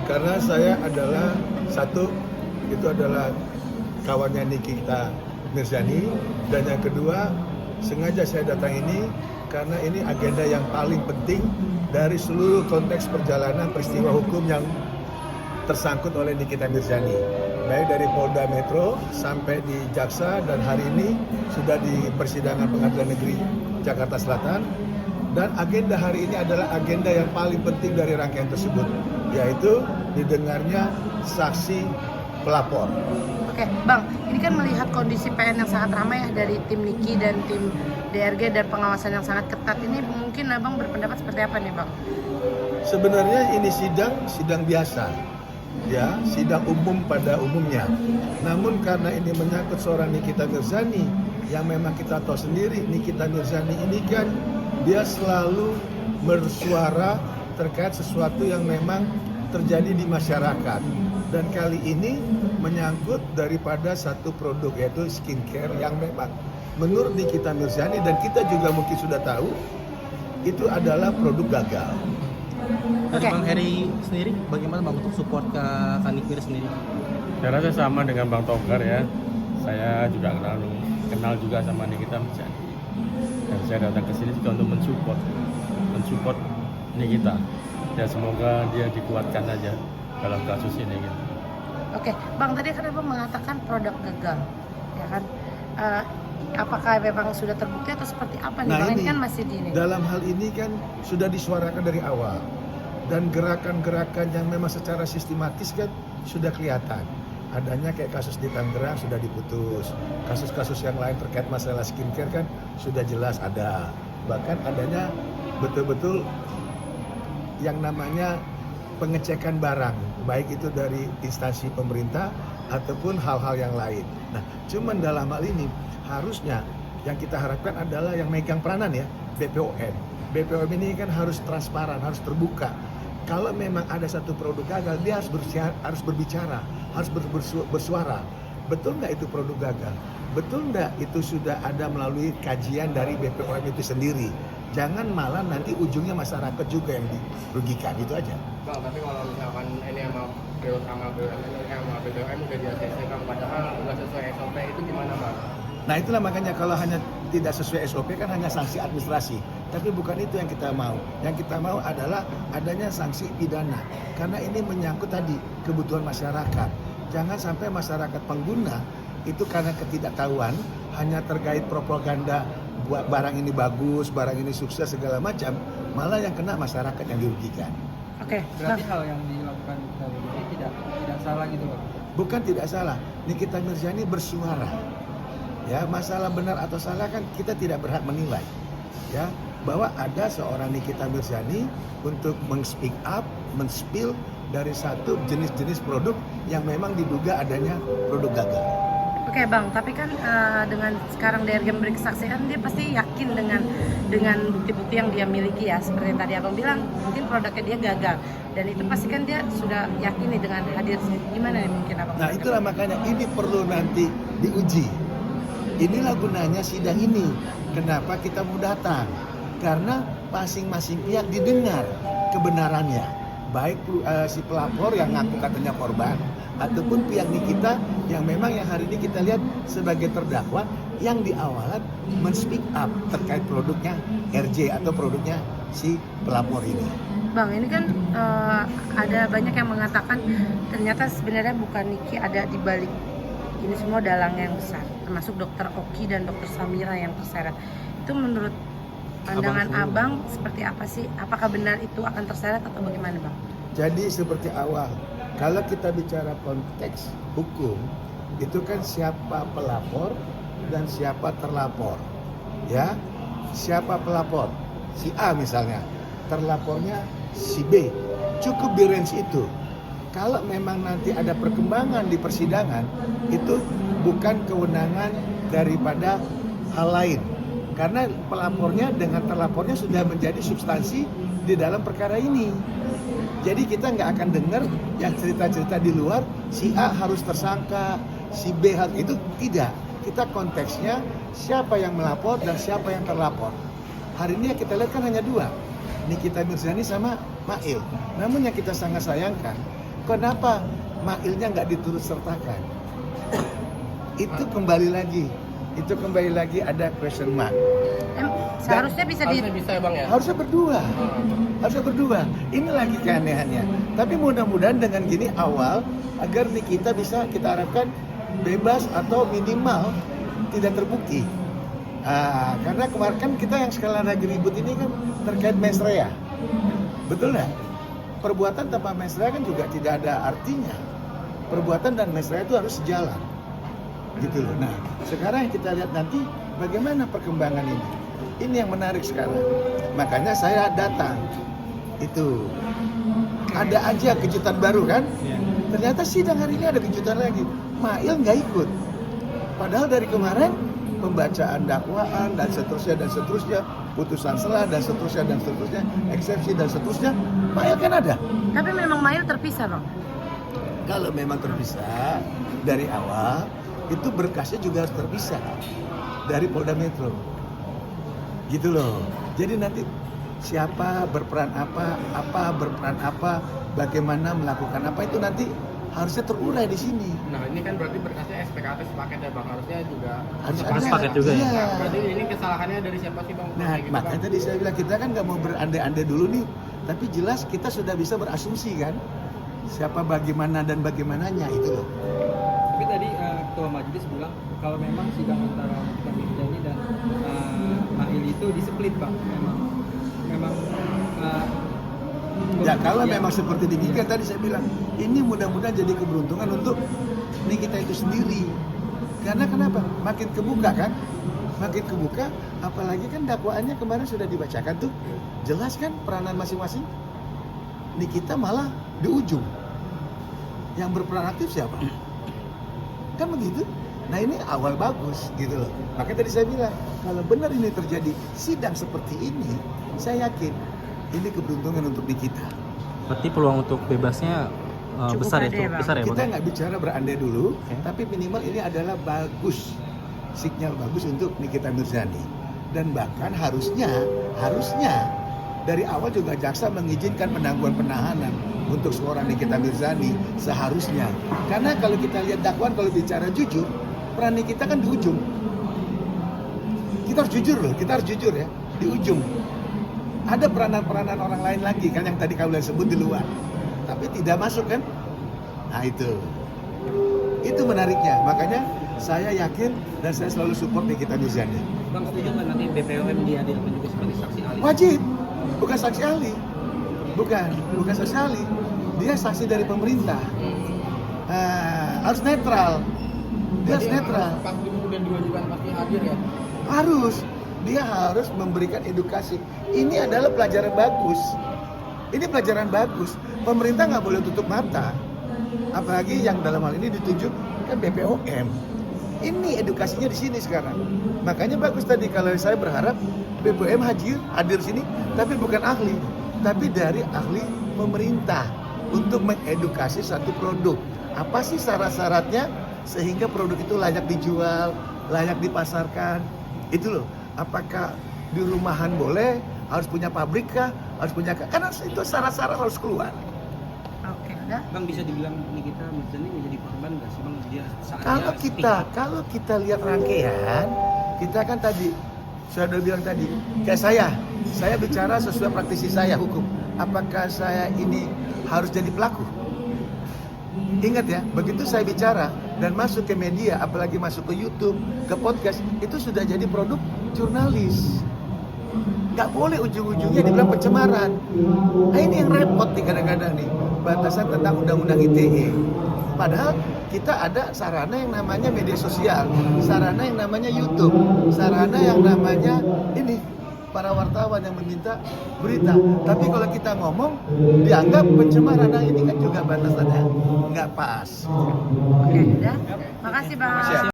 Karena saya adalah satu, itu adalah kawannya Nikita Mirzani, dan yang kedua sengaja saya datang ini karena ini agenda yang paling penting dari seluruh konteks perjalanan peristiwa hukum yang tersangkut oleh Nikita Mirzani, baik dari Polda Metro sampai di Jaksa, dan hari ini sudah di persidangan Pengadilan Negeri Jakarta Selatan. Dan agenda hari ini adalah agenda yang paling penting dari rangkaian tersebut, yaitu didengarnya saksi pelapor. Oke, Bang, ini kan melihat kondisi PN yang sangat ramai ya dari tim Niki dan tim DRG dan pengawasan yang sangat ketat ini, mungkin Abang berpendapat seperti apa nih, Bang? Sebenarnya ini sidang biasa, ya, sidang umum pada umumnya. Namun karena ini menyangkut seorang Nikita Mirzani, yang memang kita tahu sendiri Nikita Mirzani ini kan dia selalu bersuara terkait sesuatu yang memang terjadi di masyarakat. Dan kali ini menyangkut daripada satu produk, yaitu skincare yang memang menurut Nikita Mirzani, dan kita juga mungkin sudah tahu, itu adalah produk gagal. Dari Bang Heri sendiri, bagaimana Bang untuk support ke Kanikmir sendiri? Saya rasa sama dengan Bang Togar ya. Saya juga kenal juga sama Nikita Mirzani. Dan saya datang ke sini juga untuk mensupport Nikita. Ya semoga dia dikuatkan aja dalam kasus ini gitu. Oke, Bang, tadi kan Abang mengatakan produk gagal, ya kan? Apakah memang sudah terbukti atau seperti apa nih? Nah, Bang, ini ini kan masih di ini. dalam hal ini kan sudah disuarakan dari awal, dan gerakan-gerakan yang memang secara sistematis kan sudah kelihatan. Adanya kayak kasus di Tangerang sudah diputus, kasus-kasus yang lain terkait masalah skincare kan sudah jelas ada. Bahkan adanya betul-betul yang namanya pengecekan barang, baik itu dari instansi pemerintah ataupun hal-hal yang lain. Nah, cuman dalam hal ini harusnya yang kita harapkan adalah yang megang peranan ya, BPOM. BPOM ini kan harus transparan, harus terbuka. Kalau memang ada satu produk gagal, dia harus berbicara, harus bersuara. Betul nggak itu produk gagal? Betul nggak itu sudah ada melalui kajian dari BPOM itu sendiri? Jangan malah nanti ujungnya masyarakat juga yang dirugikan, itu aja. Bang, tapi kalau misalkan ini sama BPOM udah diselesaikan padahal nggak sesuai SOP, itu gimana Bang? Nah itulah makanya kalau hanya tidak sesuai SOP kan hanya sanksi administrasi. Tapi bukan itu yang kita mau. Yang kita mau adalah adanya sanksi pidana. Karena ini menyangkut tadi kebutuhan masyarakat. Jangan sampai masyarakat pengguna itu karena ketidaktahuan hanya terkait propaganda buat barang ini bagus, barang ini sukses segala macam, malah yang kena masyarakat yang dirugikan. Oke, Berarti Bang. hal yang dilakukan dari ini tidak salah gitu Bang? Bukan tidak salah, Nikita Mirzani bersuara. Ya, masalah benar atau salah kan kita tidak berhak menilai. Ya, bahwa ada seorang Nikita Mirzani untuk men-speak up, men-spill dari satu jenis-jenis produk yang memang diduga adanya produk gagal. Oke, Bang, tapi kan dengan sekarang DRG memberi kesaksian, dia pasti yakin dengan bukti-bukti yang dia miliki ya. Seperti yang tadi Abang bilang, mungkin produknya dia gagal, dan itu pasti kan dia sudah yakin nih dengan hadir sini. Gimana nih mungkin Abang? Nah itulah makanya ini perlu nanti diuji. Inilah gunanya sidang ini. Kenapa kita mau datang? Karena masing-masing pihak didengar kebenarannya. Baik si pelapor yang ngaku katanya korban, ataupun pihak Nikita yang memang yang hari ini kita lihat sebagai terdakwa yang di awalan men-speak up terkait produknya RJ atau produknya si pelapor ini. Bang, ini kan ada banyak yang mengatakan ternyata sebenarnya bukan Niki ada di balik ini semua dalang yang besar, termasuk Dokter Oki dan Dokter Samira yang terseret. Itu menurut pandangan Abang seperti apa sih? Apakah benar itu akan terseret atau bagaimana, Bang? Jadi seperti awal, kalau kita bicara konteks hukum, itu kan siapa pelapor dan siapa terlapor. Ya, siapa pelapor? Si A misalnya, terlapornya si B. Cukup di range itu. Kalau memang nanti ada perkembangan di persidangan, itu bukan kewenangan daripada hal lain. Karena pelapornya dengan terlapornya sudah menjadi substansi di dalam perkara ini. Jadi kita nggak akan dengar yang cerita-cerita di luar, si A harus tersangka, si B harus, itu tidak. Kita konteksnya siapa yang melapor dan siapa yang terlapor. Hari ini kita lihat kan hanya dua, Nikita Mirzani sama Mail. Namun yang kita sangat sayangkan, kenapa mailnya nggak diturut sertakan? Itu kembali lagi ada question mark. Seharusnya bisa Harusnya bisa ya bang ya. Harusnya berdua. Ini lagi keanehannya. Tapi mudah-mudahan dengan gini awal agar Nikita bisa kita harapkan bebas atau minimal tidak terbukti. Karena kemarin kan kita yang sekarang lagi ribut ini kan terkait mens rea. Betul nggak? Perbuatan tanpa mens rea kan juga tidak ada artinya. Perbuatan dan mens rea itu harus sejalan. Gitu loh. Nah, sekarang kita lihat nanti bagaimana perkembangan ini. Ini yang menarik sekarang. Makanya saya datang. Itu. Ada aja kejutan baru kan? Ternyata sidang hari ini ada kejutan lagi. Mail nggak ikut. Padahal dari kemarin pembacaan dakwaan dan seterusnya, putusan selah dan seterusnya, eksepsi dan seterusnya, Mail kan ada. Tapi memang Mail terpisah bang. Kalau memang terpisah dari awal, itu berkasnya juga harus terpisah dari Polda Metro. Gitu loh. Jadi nanti siapa berperan apa, bagaimana melakukan apa itu nanti harusnya terurai di sini. Nah ini kan berarti berkasnya SPKT sepaket ya bang, harusnya juga Harus Sepaket juga ya? Iya. berarti ini kesalahannya dari siapa sih bang? Nah, Kayak gitu, makanya Bang. tadi saya bilang kita kan nggak mau berandai-andai dulu nih, tapi jelas kita sudah bisa berasumsi kan siapa bagaimana dan bagaimananya itu loh. Tapi tadi ketua majelis bilang kalau memang sidang antara Nikita Mirzani dan Mail itu displit bang, memang Ya kalau memang seperti demikian tadi saya bilang ini mudah-mudahan jadi keberuntungan untuk Nikita itu sendiri. Karena kenapa? Makin kebuka kan? Makin kebuka, apalagi kan dakwaannya kemarin sudah dibacakan tuh. Jelas kan peranan masing-masing? Nikita malah di ujung. Yang berperan aktif siapa? Kan begitu? Nah ini awal bagus gitu loh. Makanya tadi saya bilang, kalau benar ini terjadi sidang seperti ini, saya yakin ini keberuntungan untuk Nikita. Berarti peluang untuk bebasnya Cukup besar ya, ada ya, cukup Bang? besar ya Kita Bang? Ya? nggak bicara berandai dulu, Oke. tapi minimal ini adalah bagus, sinyal bagus untuk Nikita Mirzani. Dan bahkan harusnya dari awal juga jaksa mengizinkan penangguhan penahanan untuk seorang Nikita Mirzani seharusnya. Karena kalau kita lihat dakwaan, kalau bicara jujur, peran Nikita kan di ujung. Kita harus jujur ya, di ujung. Ada peranan-peranan orang lain lagi kan yang tadi kamu sebut di luar, tapi tidak masuk kan? Nah itu menariknya. Makanya saya yakin dan saya selalu support Nikita Mirzani. bang setuju nggak nanti BPOM dihadirkan juga sebagai saksi ahli? Wajib, bukan saksi ahli, bukan saksi ahli. Dia saksi dari pemerintah. Harus netral. Dia harus Jadi netral. pas kemudian diwajibkan pasti hadir ya. Harus. Dia harus memberikan edukasi. Ini adalah pelajaran bagus. Ini pelajaran bagus. Pemerintah nggak boleh tutup mata. Apalagi yang dalam hal ini ditunjuk kan BPOM. Ini edukasinya di sini sekarang. Makanya bagus tadi kalau saya berharap BPOM hadir sini, tapi bukan ahli, tapi dari ahli pemerintah untuk mengedukasi satu produk. Apa sih syarat-syaratnya sehingga produk itu layak dijual, layak dipasarkan? Itu loh. Apakah di rumahan boleh, harus punya pabrik kah, harus punya karena itu syarat-syarat harus keluar. Oke, udah. Bang bisa dibilang Nikita Mirzani menjadi korban nggak sih bang? Dia Kalau kita lihat rangkaian, kita kan tadi saya udah bilang tadi, kayak saya bicara sesuai praktisi saya hukum. Apakah saya ini harus jadi pelaku? Ingat ya, begitu saya bicara dan masuk ke media, apalagi masuk ke YouTube, ke podcast, itu sudah jadi produk jurnalis. Nggak boleh ujung-ujungnya dibilang pencemaran. Nah ini yang repot nih kadang-kadang nih, batasan tentang undang-undang ITE. Padahal kita ada sarana yang namanya media sosial, sarana yang namanya YouTube, sarana yang namanya ini para wartawan yang meminta berita. Tapi kalau kita ngomong dianggap pencemaran, nah ini kan juga batasannya nggak pas. Oke, udah. Makasih bang. Siap.